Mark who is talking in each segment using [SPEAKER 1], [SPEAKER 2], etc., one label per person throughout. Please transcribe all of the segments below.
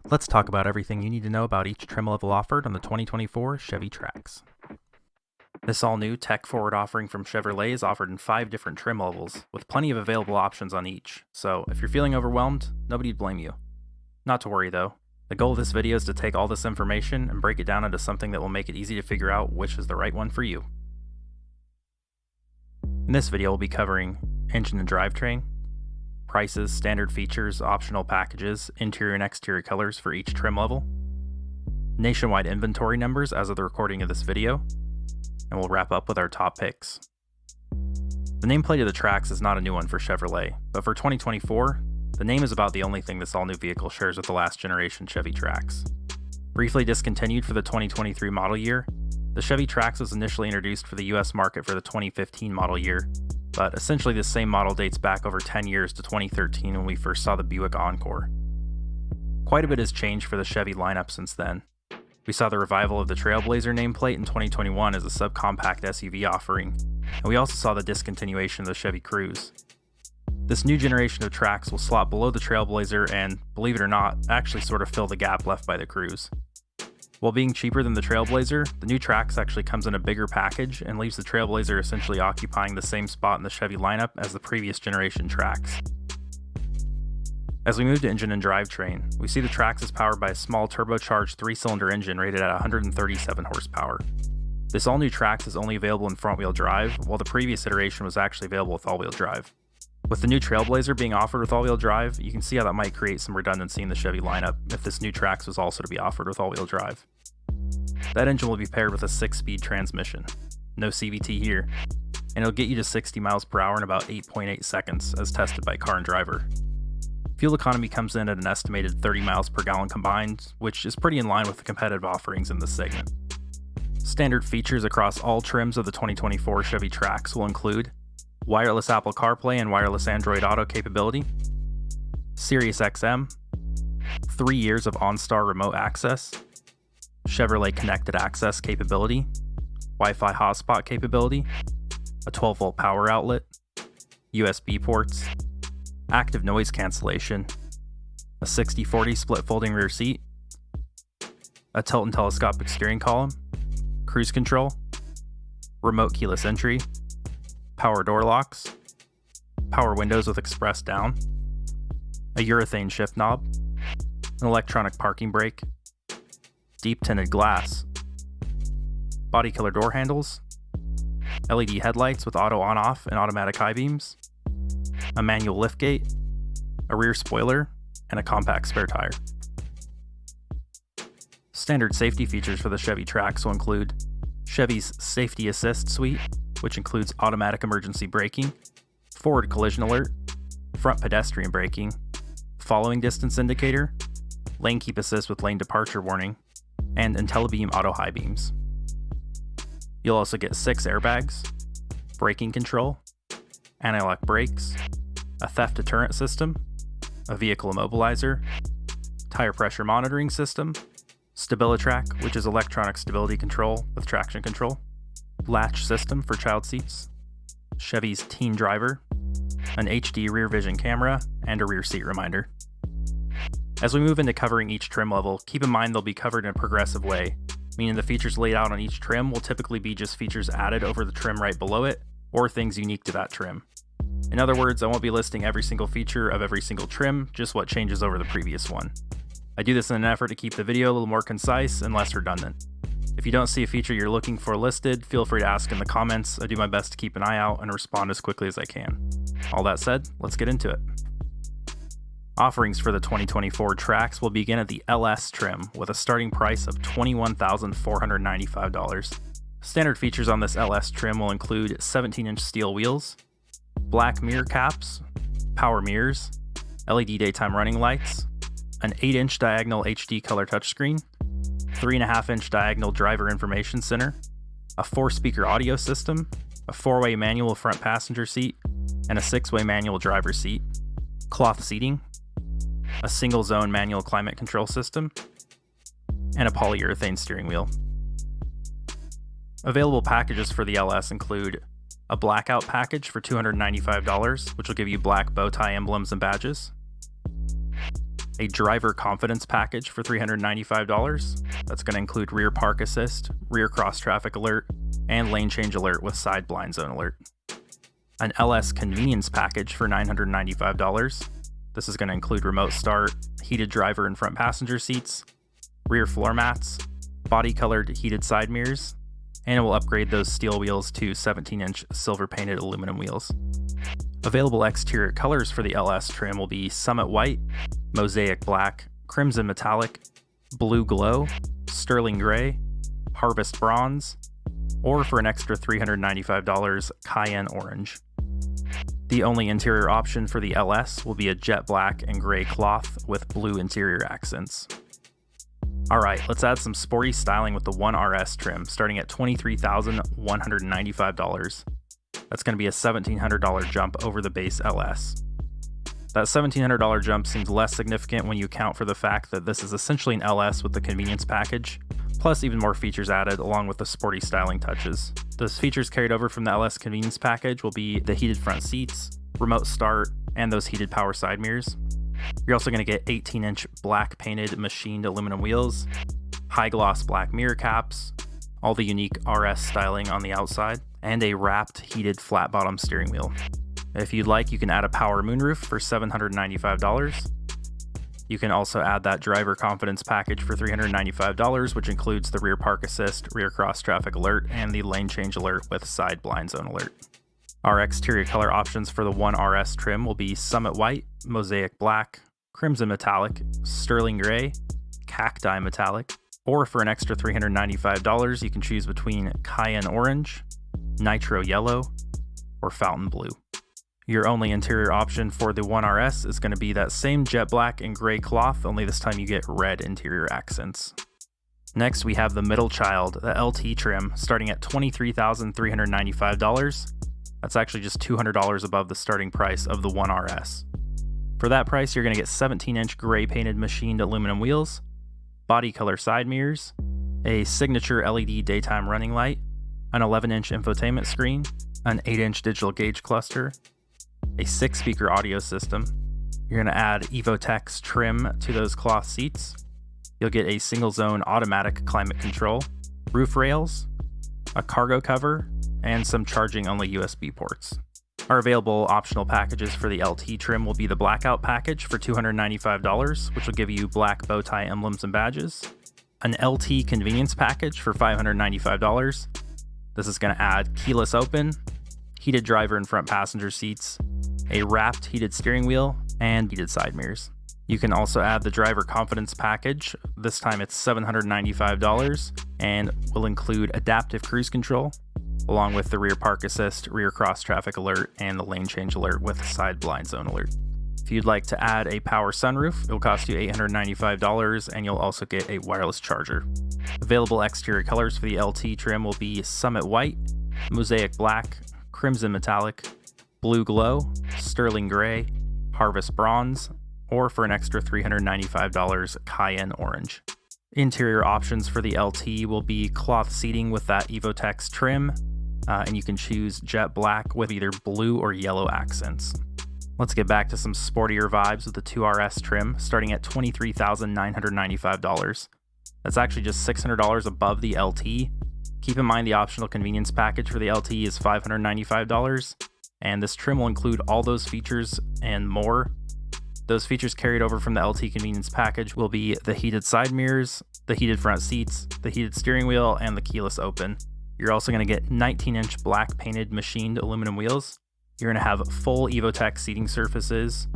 [SPEAKER 1] Let's talk about everything you need to know about each trim level offered on the 2024 Chevy Trax. This all-new tech-forward offering from Chevrolet is offered in 5 different trim levels, with plenty of available options on each, so if you're feeling overwhelmed, nobody'd blame you. Not to worry though, the goal of this video is to take all this information and break it down into something that will make it easy to figure out which is the right one for you. In this video we'll be covering engine and drivetrain, prices, standard features, optional packages, interior and exterior colors for each trim level, nationwide inventory numbers as of the recording of this video, and we'll wrap up with our top picks. The nameplate of the Trax is not a new one for Chevrolet, but for 2024, the name is about the only thing this all-new vehicle shares with the last generation Chevy Trax. Briefly discontinued for the 2023 model year, the Chevy Trax was initially introduced for the US market for the 2015 model year, but essentially this same model dates back over 10 years to 2013 when we first saw the Buick Encore. Quite a bit has changed for the Chevy lineup since then. We saw the revival of the Trailblazer nameplate in 2021 as a subcompact SUV offering, and we also saw the discontinuation of the Chevy Cruze. This new generation of Trax will slot below the Trailblazer and, believe it or not, actually sort of fill the gap left by the Cruze. While being cheaper than the Trailblazer, the new Trax actually comes in a bigger package and leaves the Trailblazer essentially occupying the same spot in the Chevy lineup as the previous generation Trax. As we move to engine and drivetrain, we see the Trax is powered by a small turbocharged 3-cylinder engine rated at 137 horsepower. This all-new Trax is only available in front-wheel drive, while the previous iteration was actually available with all-wheel drive. With the new Trailblazer being offered with all-wheel drive, you can see how that might create some redundancy in the Chevy lineup if this new Trax was also to be offered with all-wheel drive. That engine will be paired with a 6-speed transmission. No CVT here, and it'll get you to 60 miles per hour in about 8.8 seconds as tested by Car and Driver. Fuel economy comes in at an estimated 30 miles per gallon combined, which is pretty in line with the competitive offerings in this segment. Standard features across all trims of the 2024 Chevy Trax will include wireless Apple CarPlay and wireless Android Auto capability, Sirius XM, 3 years of OnStar remote access, Chevrolet Connected Access capability, Wi-Fi hotspot capability, a 12-volt power outlet, USB ports, active noise cancellation, a 60/40 split folding rear seat, a tilt and telescopic steering column, cruise control, remote keyless entry, power door locks, power windows with express down, a urethane shift knob, an electronic parking brake, deep tinted glass, body killer door handles, LED headlights with auto on-off and automatic high beams, a manual liftgate, a rear spoiler, and a compact spare tire. Standard safety features for the Chevy Trax will include Chevy's Safety Assist suite, which includes automatic emergency braking, forward collision alert, front pedestrian braking, following distance indicator, lane keep assist with lane departure warning, and IntelliBeam auto high beams. You'll also get 6 airbags, braking control, anti-lock brakes, a theft deterrent system, a vehicle immobilizer, tire pressure monitoring system, StabiliTrak, which is electronic stability control with traction control, latch system for child seats, Chevy's Teen Driver, an HD rear vision camera, and a rear seat reminder. As we move into covering each trim level, keep in mind they'll be covered in a progressive way, meaning the features laid out on each trim will typically be just features added over the trim right below it, or things unique to that trim. In other words, I won't be listing every single feature of every single trim, just what changes over the previous one. I do this in an effort to keep the video a little more concise and less redundant. If you don't see a feature you're looking for listed, feel free to ask in the comments. I do my best to keep an eye out and respond as quickly as I can. All that said, let's get into it. Offerings for the 2024 Trax will begin at the LS trim with a starting price of $21,495. Standard features on this LS trim will include 17-inch steel wheels, black mirror caps, power mirrors, LED daytime running lights, an 8-inch diagonal HD color touchscreen, 3.5-inch diagonal driver information center, a 4-speaker audio system, a 4-way manual front passenger seat, and a 6-way manual driver seat, cloth seating, a single-zone manual climate control system, and a polyurethane steering wheel. Available packages for the LS include a blackout package for $295, which will give you black bow tie emblems and badges, a driver confidence package for $395. That's going to include rear park assist, rear cross traffic alert, and lane change alert with side blind zone alert. An LS convenience package for $995. This is going to include remote start, heated driver and front passenger seats, rear floor mats, body colored heated side mirrors, and it will upgrade those steel wheels to 17-inch silver painted aluminum wheels. Available exterior colors for the LS trim will be Summit White, Mosaic Black, Crimson Metallic, Blue Glow, Sterling Gray, Harvest Bronze, or for an extra $395, Cayenne Orange. The only interior option for the LS will be a jet black and gray cloth with blue interior accents. Alright, let's add some sporty styling with the 1RS trim, starting at $23,195. That's going to be a $1,700 jump over the base LS. That $1,700 jump seems less significant when you account for the fact that this is essentially an LS with the convenience package, plus even more features added along with the sporty styling touches. Those features carried over from the LS convenience package will be the heated front seats, remote start, and those heated power side mirrors. You're also going to get 18-inch black painted machined aluminum wheels, high gloss black mirror caps, all the unique RS styling on the outside, and a wrapped heated flat bottom steering wheel. If you'd like, you can add a power moonroof for $795. You can also add that driver confidence package for $395, which includes the rear park assist, rear cross traffic alert, and the lane change alert with side blind zone alert. Our exterior color options for the 1RS trim will be Summit White, Mosaic Black, Crimson Metallic, Sterling Gray, Cacti Metallic, or for an extra $395, you can choose between Cayenne Orange, Nitro Yellow, or Fountain Blue. Your only interior option for the 1RS is going to be that same jet black and gray cloth, only this time you get red interior accents. Next, we have the middle child, the LT trim, starting at $23,395. That's actually just $200 above the starting price of the 1RS. For that price, you're going to get 17-inch gray painted machined aluminum wheels, body color side mirrors, a signature LED daytime running light, an 11-inch infotainment screen, an 8-inch digital gauge cluster, a 6-speaker audio system. You're going to add Evotex trim to those cloth seats. You'll get a single zone automatic climate control, roof rails, a cargo cover, and some charging only USB ports. Our available optional packages for the LT trim will be the Blackout package for $295, which will give you black bow tie emblems and badges, an LT convenience package for $595. This is going to add keyless open, heated driver and front passenger seats, a wrapped heated steering wheel, and heated side mirrors. You can also add the driver confidence package. This time it's $795 and will include adaptive cruise control, along with the rear park assist, rear cross traffic alert, and the lane change alert with side blind zone alert. If you'd like to add a power sunroof, it'll cost you $895 and you'll also get a wireless charger. Available exterior colors for the LT trim will be Summit White, Mosaic Black, Crimson Metallic, Blue Glow, Sterling Gray, Harvest Bronze, or for an extra $395, Cayenne Orange. Interior options for the LT will be cloth seating with that Evotex trim, and you can choose jet black with either blue or yellow accents. Let's get back to some sportier vibes with the 2RS trim, starting at $23,995. That's actually just $600 above the LT. Keep in mind the optional convenience package for the LT is $595, and this trim will include all those features and more. Those features carried over from the LT convenience package will be the heated side mirrors, the heated front seats, the heated steering wheel, and the keyless open. You're also going to get 19-inch black painted machined aluminum wheels. You're going to have full Evotex seating surfaces.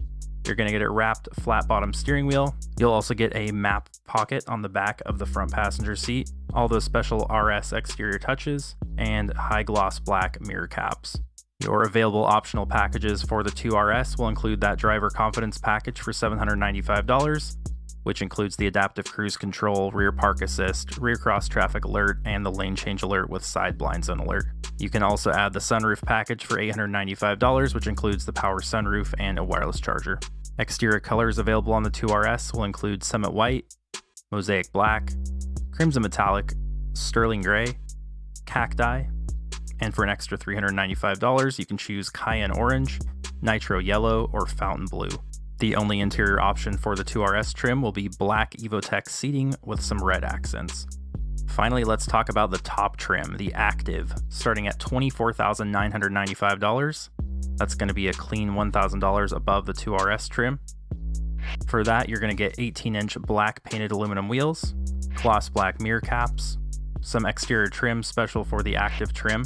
[SPEAKER 1] You're going to get a wrapped flat bottom steering wheel. You'll also get a map pocket on the back of the front passenger seat, all those special RS exterior touches, and high gloss black mirror caps. Your available optional packages for the 2RS will include that driver confidence package for $795, which includes the adaptive cruise control, rear park assist, rear cross traffic alert, and the lane change alert with side blind zone alert. You can also add the sunroof package for $895, which includes the power sunroof and a wireless charger. Exterior colors available on the 2RS will include Summit White, Mosaic Black, Crimson Metallic, Sterling Gray, Cacti, and for an extra $395, you can choose Cayenne Orange, Nitro Yellow, or Fountain Blue. The only interior option for the 2RS trim will be black Evotech seating with some red accents. Finally, let's talk about the top trim, the Activ, starting at $24,995. That's going to be a clean $1,000 above the 2RS trim. For that, you're going to get 18-inch black painted aluminum wheels, gloss black mirror caps, some exterior trim special for the Activ trim,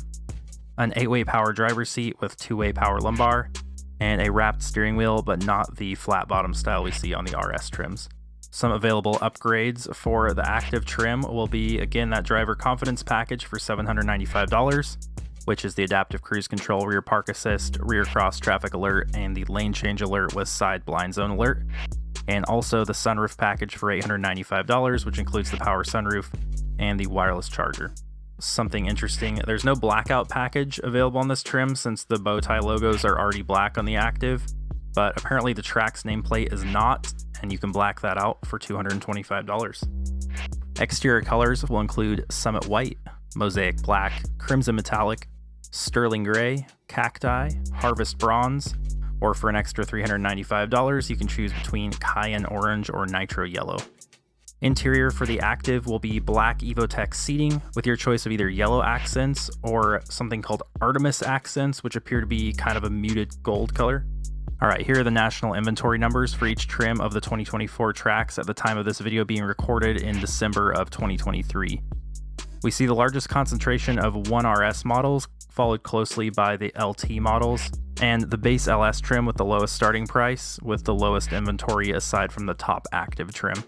[SPEAKER 1] an 8-way power driver's seat with 2-way power lumbar, and a wrapped steering wheel, but not the flat bottom style we see on the RS trims. Some available upgrades for the Activ trim will be, again, that driver confidence package for $795, which is the adaptive cruise control, rear park assist, rear cross traffic alert, and the lane change alert with side blind zone alert. And also the sunroof package for $895, which includes the power sunroof and the wireless charger. Something interesting, there's no blackout package available on this trim since the bow tie logos are already black on the Activ, but apparently the Trax nameplate is not, and you can black that out for $225. Exterior colors will include Summit White, Mosaic Black, Crimson Metallic, Sterling Gray, Cacti, Harvest Bronze, or for an extra $395, you can choose between Cayenne Orange or Nitro Yellow. Interior for the Activ will be black Evotech seating with your choice of either yellow accents or something called Artemis accents, which appear to be kind of a muted gold color. All right, here are the national inventory numbers for each trim of the 2024 Trax at the time of this video being recorded in December of 2023. We see the largest concentration of 1RS models, followed closely by the LT models, and the base LS trim with the lowest starting price, with the lowest inventory aside from the top Activ trim.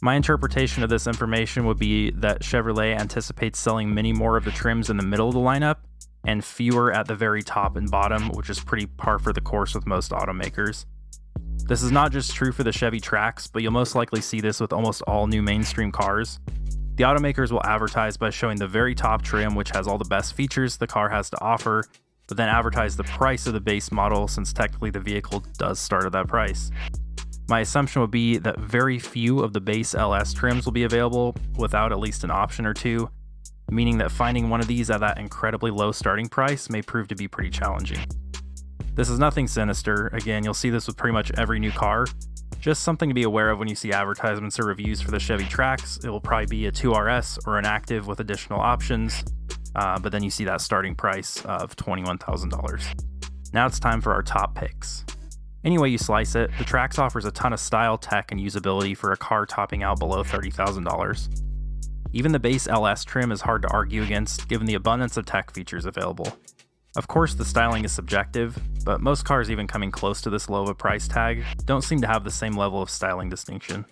[SPEAKER 1] My interpretation of this information would be that Chevrolet anticipates selling many more of the trims in the middle of the lineup and fewer at the very top and bottom, which is pretty par for the course with most automakers. This is not just true for the Chevy Trax, but you'll most likely see this with almost all new mainstream cars. The automakers will advertise by showing the very top trim, which has all the best features the car has to offer, but then advertise the price of the base model since technically the vehicle does start at that price. My assumption would be that very few of the base LS trims will be available without at least an option or two, meaning that finding one of these at that incredibly low starting price may prove to be pretty challenging. This is nothing sinister. Again, you'll see this with pretty much every new car. Just something to be aware of when you see advertisements or reviews for the Chevy Trax. It will probably be a 2RS or an Activ with additional options, but then you see that starting price of $21,000. Now it's time for our top picks. Any way you slice it, the Trax offers a ton of style, tech, and usability for a car topping out below $30,000. Even the base LS trim is hard to argue against given the abundance of tech features available. Of course, the styling is subjective, but most cars even coming close to this low of a price tag don't seem to have the same level of styling distinction.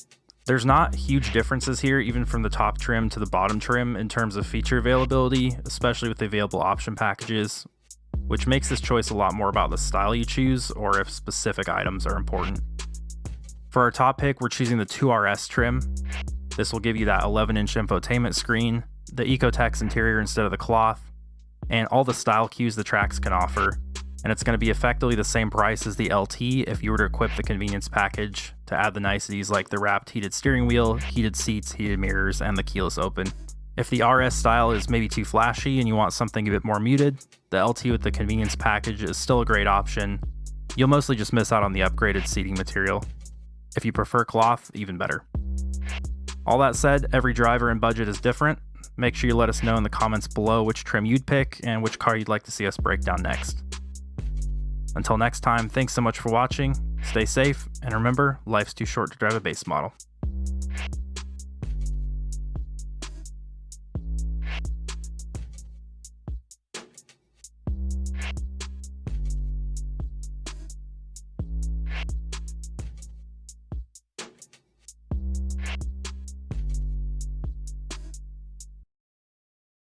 [SPEAKER 1] There's not huge differences here even from the top trim to the bottom trim in terms of feature availability, especially with the available option packages, which makes this choice a lot more about the style you choose or if specific items are important. For our top pick, we're choosing the 2RS trim. This will give you that 11-inch infotainment screen, the Ecotex interior instead of the cloth, and all the style cues the Trax can offer, and it's going to be effectively the same price as the LT if you were to equip the convenience package to add the niceties like the wrapped heated steering wheel, heated seats, heated mirrors, and the keyless open. If the RS style is maybe too flashy and you want something a bit more muted, the LT with the convenience package is still a great option. You'll mostly just miss out on the upgraded seating material. If you prefer cloth, even better. All that said, every driver and budget is different. Make sure you let us know in the comments below which trim you'd pick and which car you'd like to see us break down next. Until next time, thanks so much for watching, stay safe, and remember, life's too short to drive a base model.